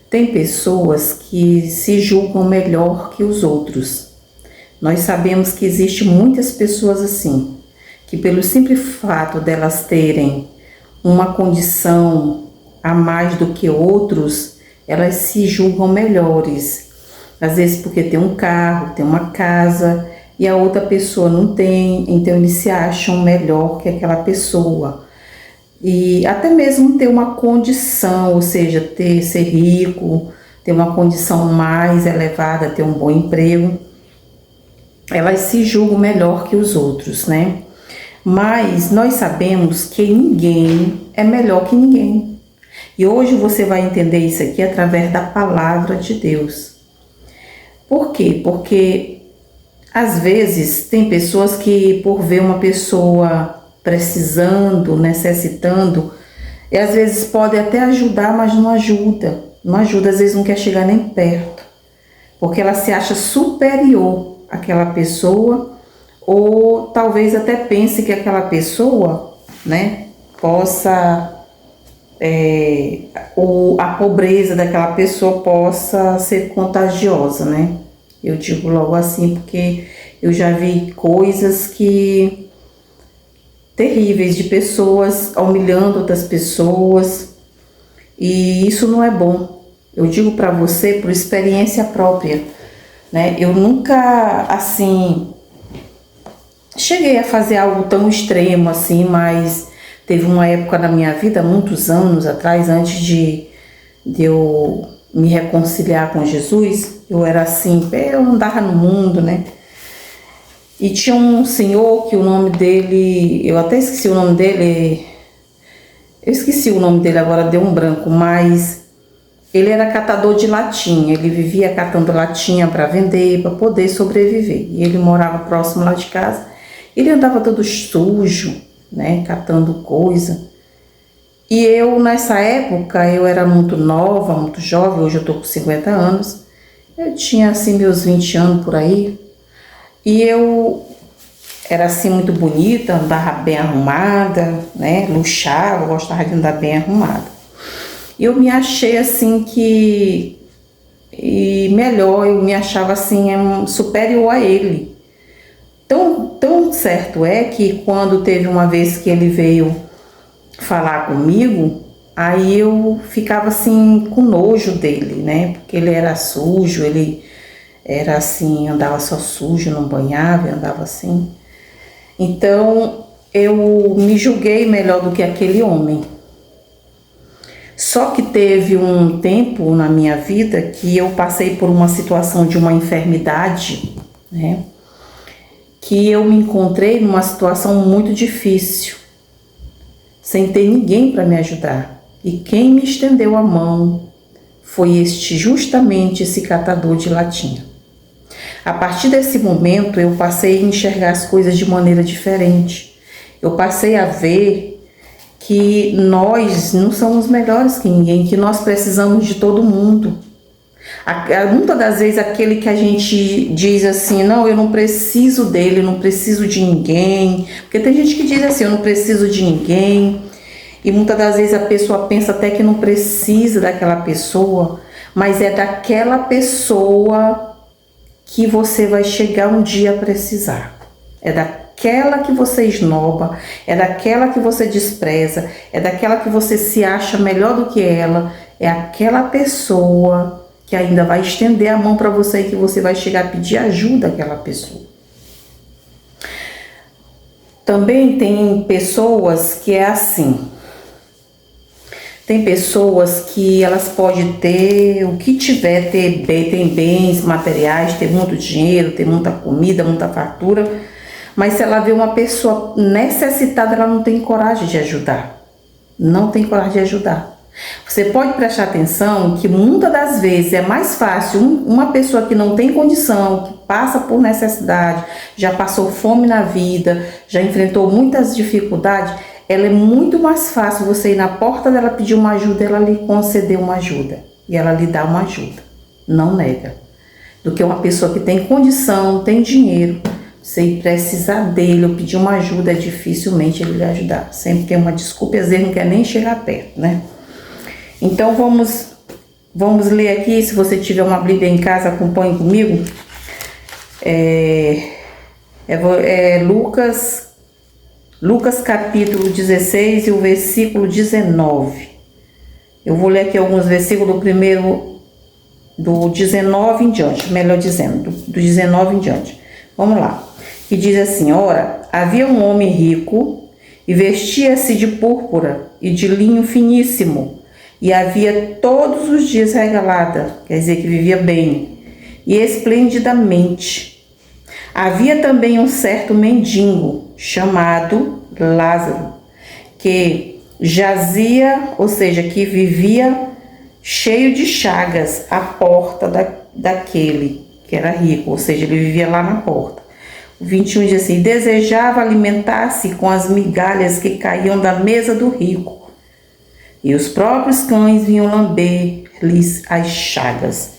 Tem pessoas que se julgam melhor que os outros. Nós sabemos que existem muitas pessoas assim, que pelo simples fato delas terem uma condição a mais do que outros, elas se julgam melhores. Às vezes porque tem um carro, tem uma casa e a outra pessoa não tem, então eles se acham melhor que aquela pessoa. E até mesmo ter uma condição, ou seja, ser rico, ter uma condição mais elevada, ter um bom emprego, elas se julgam melhor que os outros, né? Mas nós sabemos que ninguém é melhor que ninguém. E hoje você vai entender isso aqui através da palavra de Deus. Por quê? Porque às vezes tem pessoas que, por ver uma pessoa precisando, necessitando, e às vezes pode até ajudar, mas não ajuda. Não ajuda, às vezes não quer chegar nem perto, porque ela se acha superior àquela pessoa, ou talvez até pense que aquela pessoa, né, possa, ou a pobreza daquela pessoa possa ser contagiosa, né? Eu digo logo assim porque eu já vi coisas terríveis de pessoas humilhando outras pessoas, e isso não é bom. Eu digo para você por experiência própria, né? Eu nunca, assim, cheguei a fazer algo tão extremo assim, mas teve uma época na minha vida, muitos anos atrás, antes de eu me reconciliar com Jesus, eu era assim, eu andava no mundo, né? E tinha um senhor que o nome dele, eu até esqueci o nome dele, agora deu um branco, mas ele era catador de latinha, ele vivia catando latinha para vender, para poder sobreviver. E ele morava próximo lá de casa, ele andava todo sujo, né, catando coisa. E eu, nessa época, eu era muito nova, muito jovem, hoje eu tô com 50 anos, eu tinha assim meus 20 anos por aí, e eu era assim muito bonita, andava bem arrumada, né, luxava, gostava de andar bem arrumada. E eu me achei assim e melhor, eu me achava assim superior a ele. Tão certo é que quando teve uma vez que ele veio falar comigo, aí eu ficava assim com nojo dele, né, porque ele era sujo, ele era assim, andava só sujo, não banhava, andava assim. Então eu me julguei melhor do que aquele homem. Só que teve um tempo na minha vida que eu passei por uma situação de uma enfermidade, né? Que eu me encontrei numa situação muito difícil, sem ter ninguém para me ajudar. E quem me estendeu a mão foi justamente esse catador de latinha. A partir desse momento eu passei a enxergar as coisas de maneira diferente. Eu passei a ver que nós não somos melhores que ninguém, que nós precisamos de todo mundo. Muitas das vezes aquele que a gente diz assim, não, eu não preciso dele, eu não preciso de ninguém, porque tem gente que diz assim, eu não preciso de ninguém, e muitas das vezes a pessoa pensa até que não precisa daquela pessoa, mas é daquela pessoa que você vai chegar um dia a precisar. É daquela que você esnoba, é daquela que você despreza, é daquela que você se acha melhor do que ela, é aquela pessoa que ainda vai estender a mão para você e que você vai chegar a pedir ajuda àquela pessoa. Também tem pessoas que é assim. Tem pessoas que elas podem ter o que tiver, tem bens materiais, ter muito dinheiro, ter muita comida, muita fartura, mas se ela vê uma pessoa necessitada, ela não tem coragem de ajudar. Não tem coragem de ajudar. Você pode prestar atenção que muitas das vezes é mais fácil uma pessoa que não tem condição, que passa por necessidade, já passou fome na vida, já enfrentou muitas dificuldades, ela é muito mais fácil você ir na porta dela pedir uma ajuda, ela lhe conceder uma ajuda e ela lhe dá uma ajuda, não nega, do que uma pessoa que tem condição, tem dinheiro, se precisar dele ou pedir uma ajuda, dificilmente ele lhe ajudar, sempre tem uma desculpa e às vezes não quer nem chegar perto, né? Então vamos Vamos ler aqui, se você tiver uma Bíblia em casa, acompanhe comigo. Lucas capítulo 16 e o versículo 19. Eu vou ler aqui alguns versículos do primeiro, do 19 em diante, melhor dizendo, do 19 em diante. Vamos lá. Que diz assim: ora, havia um homem rico e vestia-se de púrpura e de linho finíssimo, e havia todos os dias regalada, quer dizer que vivia bem, e esplendidamente. Havia também um certo mendigo, chamado Lázaro, que jazia, ou seja, que vivia cheio de chagas à porta daquele que era rico, ou seja, ele vivia lá na porta. O 21 diz assim: desejava alimentar-se com as migalhas que caíam da mesa do rico, e os próprios cães vinham lamber-lhes as chagas.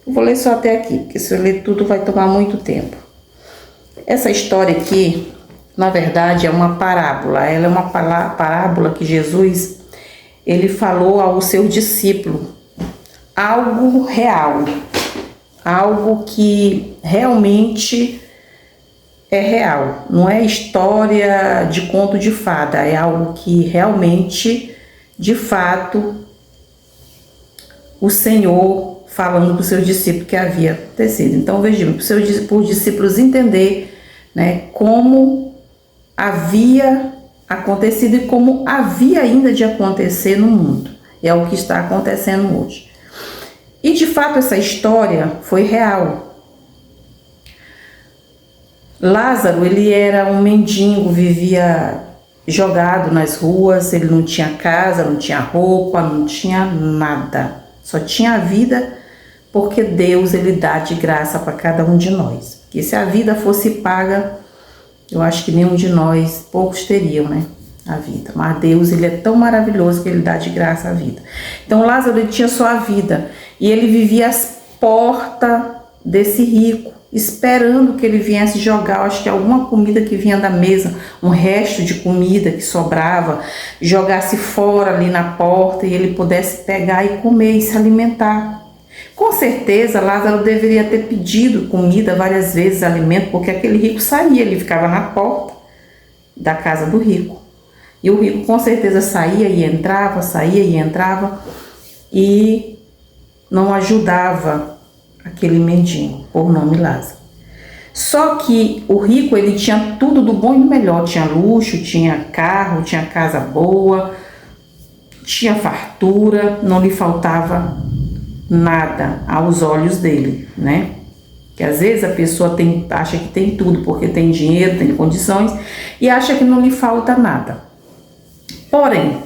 Eu vou ler só até aqui, porque se eu ler tudo vai tomar muito tempo. Essa história aqui, na verdade, é uma parábola. Ela é uma parábola que Jesus ele falou ao seu discípulo. Algo real. Algo que realmente é real. Não é história de conto de fada. É algo que realmente, de fato, o Senhor falando para o seu discípulo que havia acontecido. Então, vejam, para os discípulos entender, né, como havia acontecido e como havia ainda de acontecer no mundo. É o que está acontecendo hoje. E de fato essa história foi real. Lázaro, ele era um mendigo, vivia jogado nas ruas, ele não tinha casa, não tinha roupa, não tinha nada. Só tinha a vida porque Deus ele dá de graça para cada um de nós. Porque se a vida fosse paga, eu acho que nenhum de nós, poucos teriam, né, a vida. Mas Deus, ele é tão maravilhoso que ele dá de graça a vida. Então Lázaro, ele tinha só a vida e ele vivia às portas desse rico, esperando que ele viesse jogar, acho que alguma comida que vinha da mesa, um resto de comida que sobrava, jogasse fora ali na porta e ele pudesse pegar e comer e se alimentar. Com certeza Lázaro deveria ter pedido comida várias vezes, alimento, porque aquele rico saía, ele ficava na porta da casa do rico. E o rico com certeza saía e entrava e não ajudava aquele mendigo, por nome Lázaro. Só que o rico, ele tinha tudo do bom e do melhor, tinha luxo, tinha carro, tinha casa boa, tinha fartura, não lhe faltava nada aos olhos dele, né? Que às vezes a pessoa acha que tem tudo porque tem dinheiro, tem condições e acha que não lhe falta nada. Porém,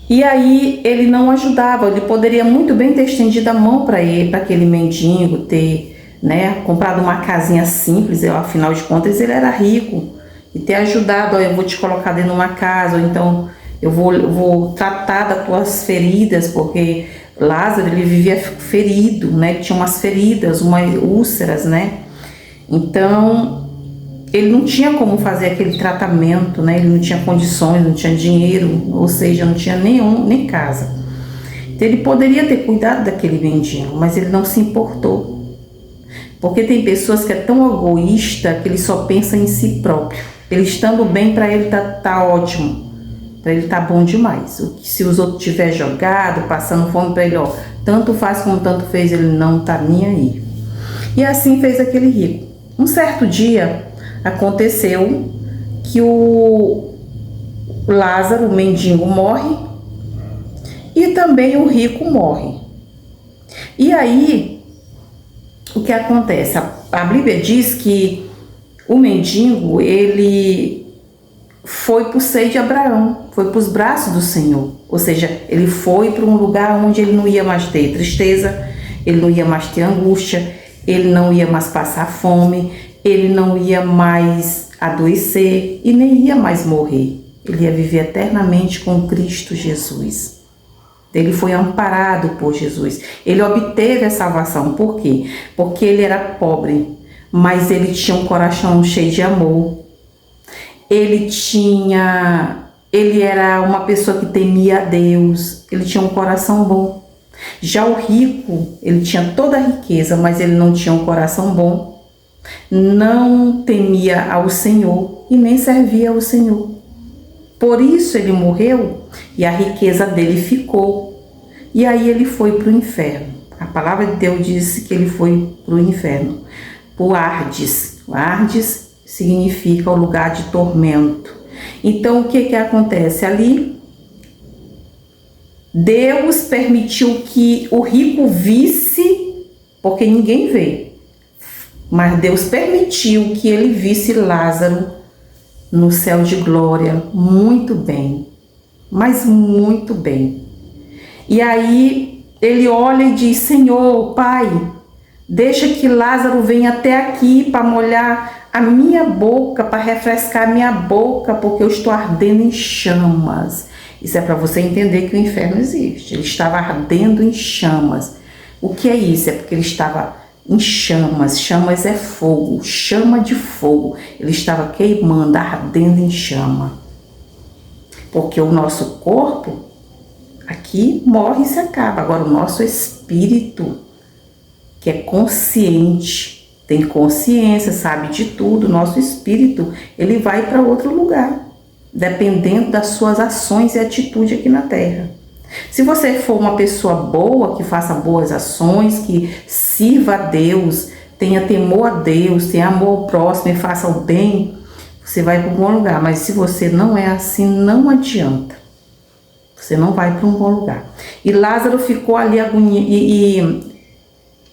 e aí ele não ajudava, ele poderia muito bem ter estendido a mão para ele, para aquele mendigo, ter, né, comprado uma casinha simples, afinal de contas ele era rico, e ter ajudado, ó, eu vou te colocar dentro de uma casa, ou então eu vou tratar das tuas feridas, porque Lázaro, ele vivia ferido, né, ele tinha umas feridas, umas úlceras, né, então ele não tinha como fazer aquele tratamento, né? Ele não tinha condições, não tinha dinheiro, ou seja, não tinha nem casa. Então ele poderia ter cuidado daquele mendigo, mas ele não se importou. Porque tem pessoas que é tão egoísta que ele só pensa em si próprio. Ele estando bem, para ele tá ótimo, para ele tá bom demais. Se os outros tiver jogado, passando fome, para ele, ó, tanto faz como tanto fez, ele não tá nem aí. E assim fez aquele rico. Um certo dia aconteceu que o Lázaro, o mendigo, morre e também o rico morre. E aí, o que acontece? A Bíblia diz que o mendigo, ele foi para o seio de Abraão, foi para os braços do Senhor. Ou seja, ele foi para um lugar onde ele não ia mais ter tristeza, ele não ia mais ter angústia, ele não ia mais passar fome, ele não ia mais adoecer e nem ia mais morrer. Ele ia viver eternamente com Cristo Jesus. Ele foi amparado por Jesus. Ele obteve a salvação. Por quê? Porque ele era pobre, mas ele tinha um coração cheio de amor. Ele era uma pessoa que temia a Deus. Ele tinha um coração bom. Já o rico, ele tinha toda a riqueza, mas ele não tinha um coração bom, não temia ao Senhor e nem servia ao Senhor. Por isso ele morreu e a riqueza dele ficou. E aí ele foi para o inferno. A palavra de Deus disse que ele foi para o inferno, para o Hades. O Hades significa o lugar de tormento. Então o que acontece? Ali Deus permitiu que o rico visse, porque ninguém vê, mas Deus permitiu que ele visse Lázaro no céu de glória, muito bem, mas muito bem. E aí ele olha e diz: Senhor, Pai, deixa que Lázaro venha até aqui para molhar a minha boca, para refrescar a minha boca, porque eu estou ardendo em chamas. Isso é para você entender que o inferno existe. Ele estava ardendo em chamas. O que é isso? É porque ele estava em chamas. Chamas é fogo, chama de fogo. Ele estava queimando, ardendo em chama. Porque o nosso corpo aqui morre e se acaba. Agora o nosso espírito, que é consciente, tem consciência, sabe de tudo, o nosso espírito, ele vai para outro lugar, dependendo das suas ações e atitude aqui na Terra. Se você for uma pessoa boa, que faça boas ações, que sirva a Deus, tenha temor a Deus, tenha amor ao próximo e faça o bem, você vai para um bom lugar. Mas se você não é assim, não adianta. Você não vai para um bom lugar. E Lázaro ficou ali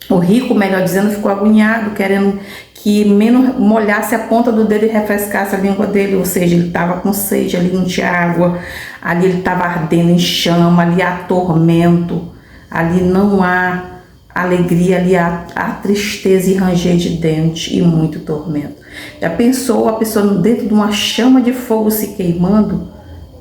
o rico, melhor dizendo, ficou agoniado, querendo que menos molhasse a ponta do dedo e refrescasse a língua dele, ou seja, ele estava com sede, ali não tinha água, ali ele estava ardendo em chama, ali há tormento, ali não há alegria, ali há tristeza e ranger de dente e muito tormento. Já pensou a pessoa dentro de uma chama de fogo se queimando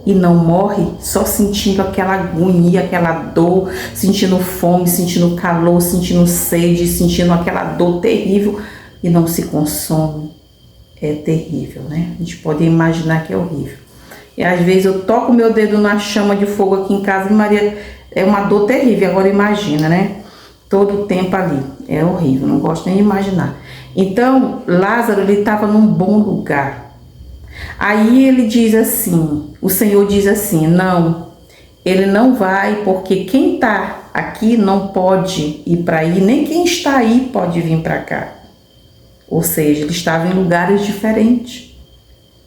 e não morre, só sentindo aquela agonia, aquela dor, sentindo fome, sentindo calor, sentindo sede, sentindo aquela dor terrível e não se consome? É terrível, né? A gente pode imaginar que é horrível. E às vezes eu toco meu dedo na chama de fogo aqui em casa e Maria, é uma dor terrível. Agora imagina, né? Todo o tempo ali, é horrível, não gosto nem de imaginar. Então Lázaro, ele estava num bom lugar. Aí ele diz assim, o Senhor diz assim: não, ele não vai, porque quem está aqui não pode ir para aí, nem quem está aí pode vir para cá. Ou seja, ele estava em lugares diferentes.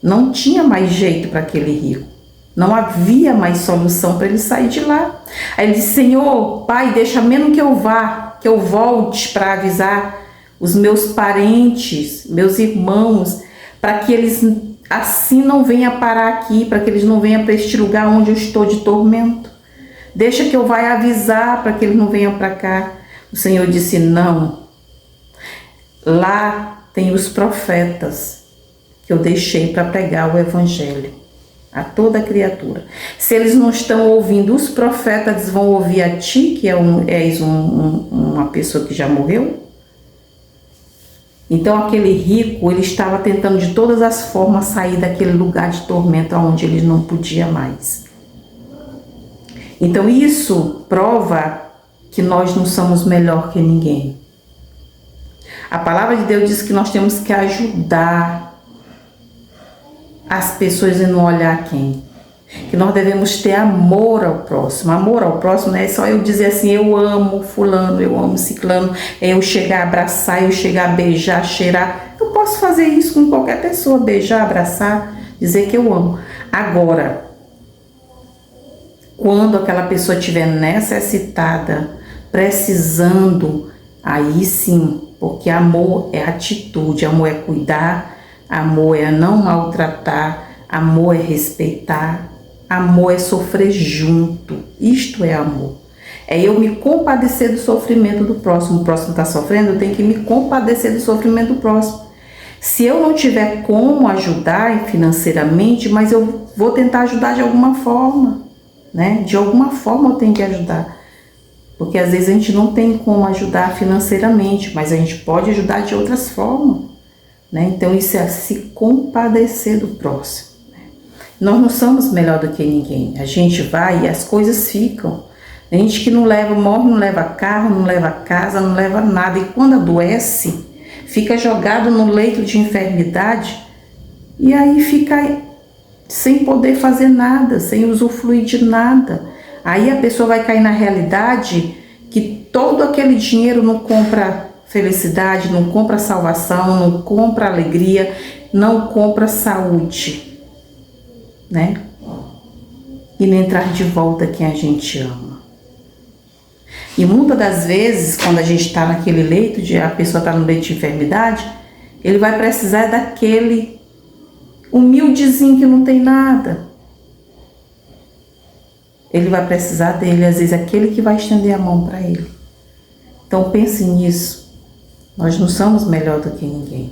Não tinha mais jeito para aquele rico. Não havia mais solução para ele sair de lá. Aí ele disse: Senhor, Pai, deixa menos que eu vá, que eu volte para avisar os meus parentes, meus irmãos, para que eles assim não venham parar aqui, para que eles não venham para este lugar onde eu estou de tormento. Deixa que eu vá avisar para que eles não venham para cá. O Senhor disse: não. Lá tem os profetas que eu deixei para pregar o evangelho a toda criatura. Se eles não estão ouvindo os profetas, eles vão ouvir a ti, que és uma pessoa que já morreu? Então aquele rico, ele estava tentando de todas as formas sair daquele lugar de tormento onde ele não podia mais. Então isso prova que nós não somos melhor que ninguém. A palavra de Deus diz que nós temos que ajudar as pessoas e não olhar quem. Que nós devemos ter amor ao próximo. Amor ao próximo não é só eu dizer assim: eu amo fulano, eu amo ciclano, é eu chegar a abraçar, eu chegar a beijar, cheirar. Eu posso fazer isso com qualquer pessoa, beijar, abraçar, dizer que eu amo. Agora, quando aquela pessoa estiver necessitada, precisando, aí sim, porque amor é atitude, amor é cuidar, amor é não maltratar, amor é respeitar, amor é sofrer junto. Isto é amor. É eu me compadecer do sofrimento do próximo. O próximo está sofrendo, eu tenho que me compadecer do sofrimento do próximo. Se eu não tiver como ajudar financeiramente, mas eu vou tentar ajudar de alguma forma, né? De alguma forma eu tenho que ajudar. Porque às vezes a gente não tem como ajudar financeiramente, mas a gente pode ajudar de outras formas, né? Então isso é se compadecer do próximo, né? Nós não somos melhor do que ninguém. A gente vai e as coisas ficam. Tem gente que não leva, morre, não leva carro, não leva casa, não leva nada. E quando adoece, fica jogado no leito de enfermidade e aí fica sem poder fazer nada, sem usufruir de nada. Aí a pessoa vai cair na realidade que todo aquele dinheiro não compra felicidade, não compra salvação, não compra alegria, não compra saúde, né? E nem traz de volta quem a gente ama. E muitas das vezes, quando a gente está naquele leito, a pessoa está no leito de enfermidade, ele vai precisar daquele humildezinho que não tem nada. Ele vai precisar dele, às vezes, aquele que vai estender a mão para ele. Então pense nisso. Nós não somos melhor do que ninguém.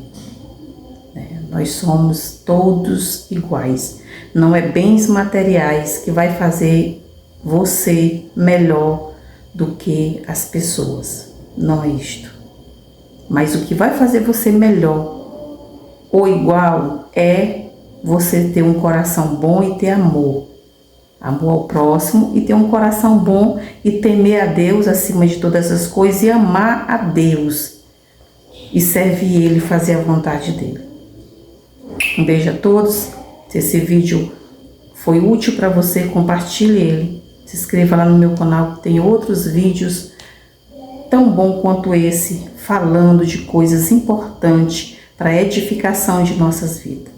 Nós somos todos iguais. Não é bens materiais que vai fazer você melhor do que as pessoas. Não é isto. Mas o que vai fazer você melhor ou igual é você ter um coração bom e ter amor. Amor ao próximo e ter um coração bom e temer a Deus acima de todas as coisas e amar a Deus e servir Ele, fazer a vontade dEle. Um beijo a todos. Se esse vídeo foi útil para você, compartilhe ele. Se inscreva lá no meu canal, que tem outros vídeos tão bom quanto esse, falando de coisas importantes para a edificação de nossas vidas.